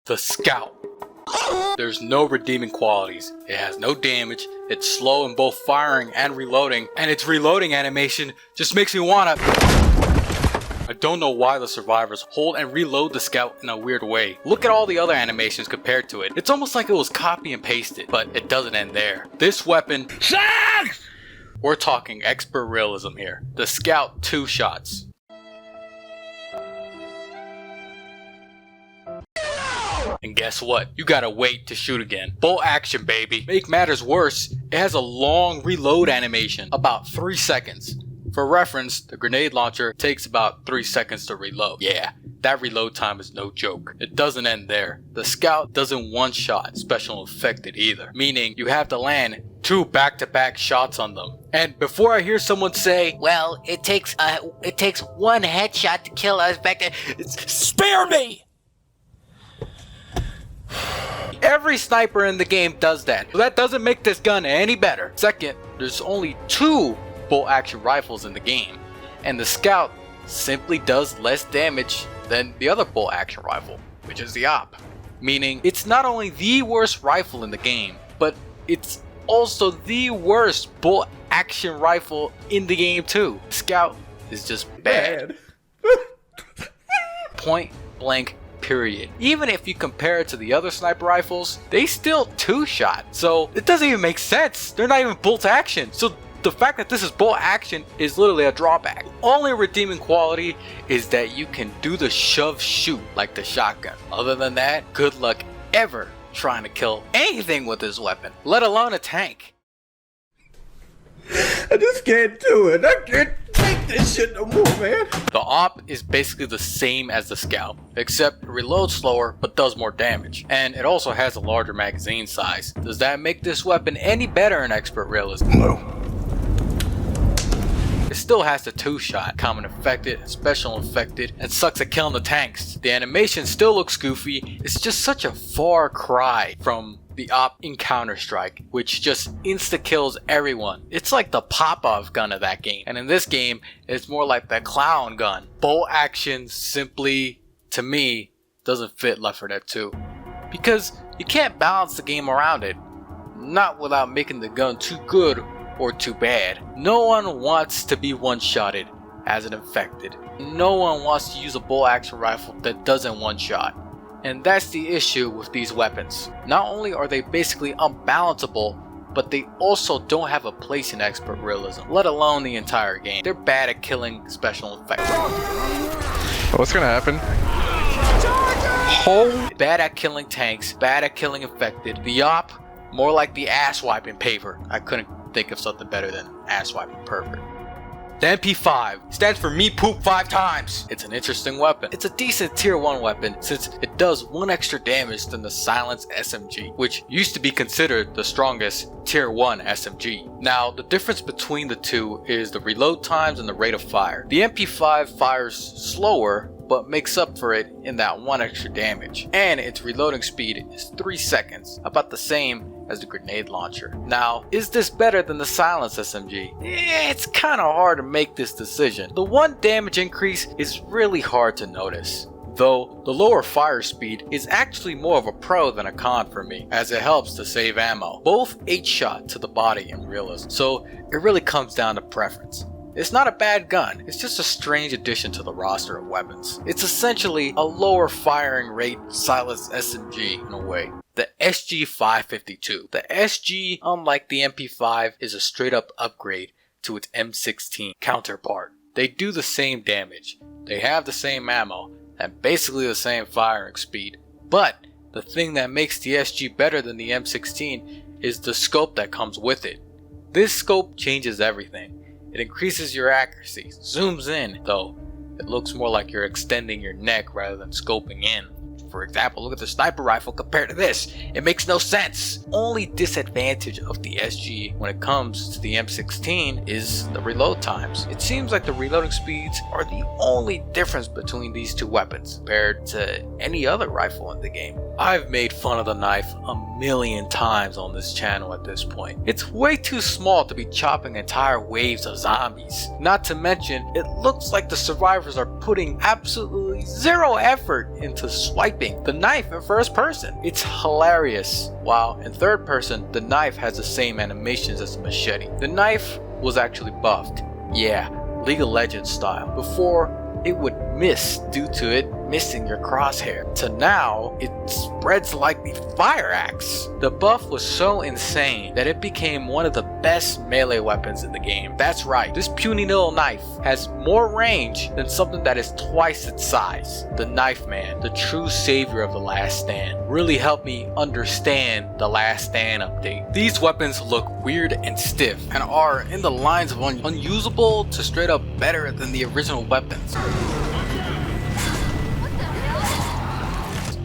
The Scout. There's no redeeming qualities. It has no damage, it's slow in both firing and reloading, and its reloading animation just makes me wanna... I don't know why the survivors hold and reload the Scout in a weird way. Look at all the other animations compared to it. It's almost like it was copy and pasted, but it doesn't end there. This weapon sucks! We're talking expert realism here. The Scout 2 shots. And guess what? You gotta wait to shoot again. Bolt action, baby. Make matters worse, it has a long reload animation, about 3 seconds. For reference, the grenade launcher takes about 3 seconds to reload. Yeah, that reload time is no joke. It doesn't end there. The Scout doesn't one-shot special effected either, meaning you have to land 2 back-to-back shots on them. And before I hear someone say, well, it takes 1 headshot to kill us back there, spare me! Every sniper in the game does that, but that doesn't make this gun any better. Second, there's only 2 bolt action rifles in the game, and the Scout simply does less damage than the other bolt action rifle, which is the Op. Meaning, it's not only the worst rifle in the game, but it's also the worst bolt action rifle in the game too. Scout is just bad. Point blank. Period. Even if you compare it to the other sniper rifles, they still 2-shot. So it doesn't even make sense. They're not even bolt action. So the fact that this is bolt action is literally a drawback. Only redeeming quality is that you can do the shove shoot like the shotgun. Other than that, good luck ever trying to kill anything with this weapon, let alone a tank. I just can't do it. I can't take this shit no more, man. The Op is basically the same as the Scout, except it reloads slower but does more damage. And it also has a larger magazine size. Does that make this weapon any better in expert realism? No. It still has the 2-shot, common affected, special infected, and sucks at killing the tanks. The animation still looks goofy. It's just such a far cry from the Op in Counter-Strike, which just insta-kills everyone. It's like the pop-off gun of that game. And in this game, it's more like the clown gun. Bolt action simply, to me, doesn't fit Left 4 Dead 2. Because you can't balance the game around it. Not without making the gun too good or too bad. No one wants to be one-shotted as an infected. No one wants to use a bolt action rifle that doesn't one-shot. And that's the issue with these weapons. Not only are they basically unbalanceable, but they also don't have a place in expert realism, let alone the entire game. They're bad at killing special infected. What's gonna happen? Bad at killing tanks, bad at killing infected. The Op, more like the ass-wiping paver. I couldn't think of something better than ass-wiping pervert. The MP5 stands for me poop 5 times. It's an interesting weapon. It's a decent tier 1 weapon since it does 1 extra damage than the silenced SMG, which used to be considered the strongest tier 1 SMG. Now, the difference between the two is the reload times and the rate of fire. The MP5 fires slower, but makes up for it in that 1 extra damage. And its reloading speed is 3 seconds, about the same as the grenade launcher. Now, is this better than the silenced SMG? It's kinda hard to make this decision. The 1 damage increase is really hard to notice. Though, the lower fire speed is actually more of a pro than a con for me, as it helps to save ammo. Both 8-shot to the body in realism, so it really comes down to preference. It's not a bad gun, it's just a strange addition to the roster of weapons. It's essentially a lower firing rate silenced SMG in a way. The SG-552. The SG, unlike the MP5, is a straight up upgrade to its M16 counterpart. They do the same damage, they have the same ammo, and basically the same firing speed. But the thing that makes the SG better than the M16 is the scope that comes with it. This scope changes everything. It increases your accuracy, zooms in, though it looks more like you're extending your neck rather than scoping in. For example, look at the sniper rifle compared to this. It makes no sense. Only disadvantage of the SG when it comes to the M16 is the reload times. It seems like the reloading speeds are the only difference between these two weapons compared to any other rifle in the game. I've made fun of the knife a million times on this channel at this point. It's way too small to be chopping entire waves of zombies. Not to mention, it looks like the survivors are putting absolutely absolutely zero effort into swiping the knife in first person. It's hilarious. While in third person, the knife has the same animations as the machete. The knife was actually buffed. Yeah, League of Legends style. Before, it would miss due to it missing your crosshair. To now, it spreads like the fire axe. The buff was so insane that it became one of the best melee weapons in the game. That's right, this puny little knife has more range than something that is twice its size. The Knife Man, the true savior of the Last Stand, really helped me understand the Last Stand update. These weapons look weird and stiff and are in the lines of unusable to straight up better than the original weapons.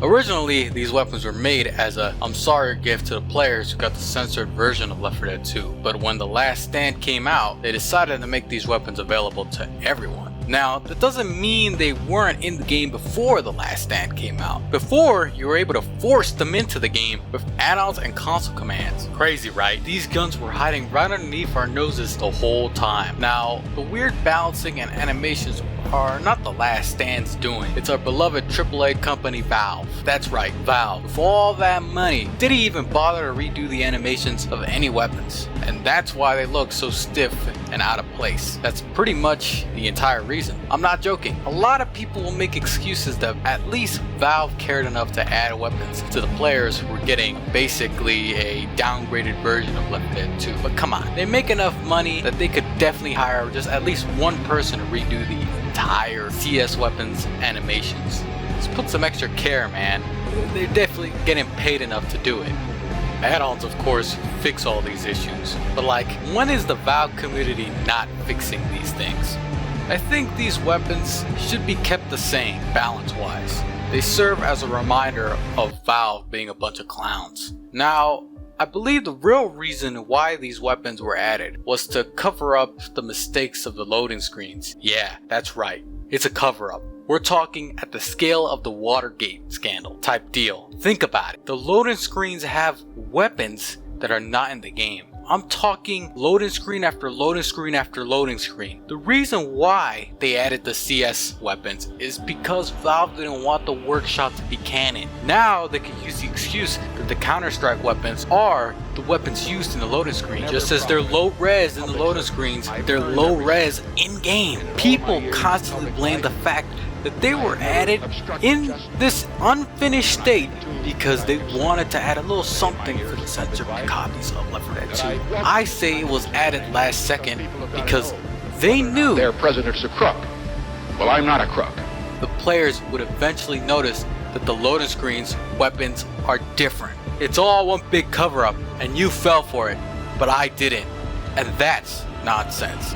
Originally, these weapons were made as a I'm sorry gift to the players who got the censored version of Left 4 Dead 2, but when The Last Stand came out, they decided to make these weapons available to everyone. Now, that doesn't mean they weren't in the game before The Last Stand came out. Before, you were able to force them into the game with add-ons and console commands. Crazy, right? These guns were hiding right underneath our noses the whole time. Now, the weird balancing and animations are not The Last Stand's doing. It's our beloved AAA company Valve. That's right, Valve. With all that money, didn't even bother to redo the animations of any weapons. And that's why they look so stiff and out of place. That's pretty much the entire reason. I'm not joking. A lot of people will make excuses that at least Valve cared enough to add weapons to the players who were getting basically a downgraded version of Left 4 Dead 2. But come on, they make enough money that they could definitely hire just at least one person to redo the entire CS weapons animations. Just put some extra care, man. They're definitely getting paid enough to do it. Add-ons, of course, fix all these issues, but like, when is the Valve community not fixing these things? I think these weapons should be kept the same, balance-wise. They serve as a reminder of Valve being a bunch of clowns. Now, I believe the real reason why these weapons were added was to cover up the mistakes of the loading screens. Yeah, that's right, it's a cover-up. We're talking at the scale of the Watergate scandal type deal. Think about it. The loading screens have weapons that are not in the game. I'm talking loading screen after loading screen after loading screen. The reason why they added the CS weapons is because Valve didn't want the workshop to be canon. Now they can use the excuse that the Counter-Strike weapons are the weapons used in the loading screen. Just as they're low res in the loading screens, they're low res in game. People constantly blame the fact that they were added in this unfinished state because they wanted to add a little something for the censored copies of Left 4 Dead 2. I say it was added last second because they knew their president's a crook. Well, I'm not a crook. The players would eventually notice that the loading screens weapons are different. It's all one big cover-up and you fell for it, but I didn't. And that's nonsense.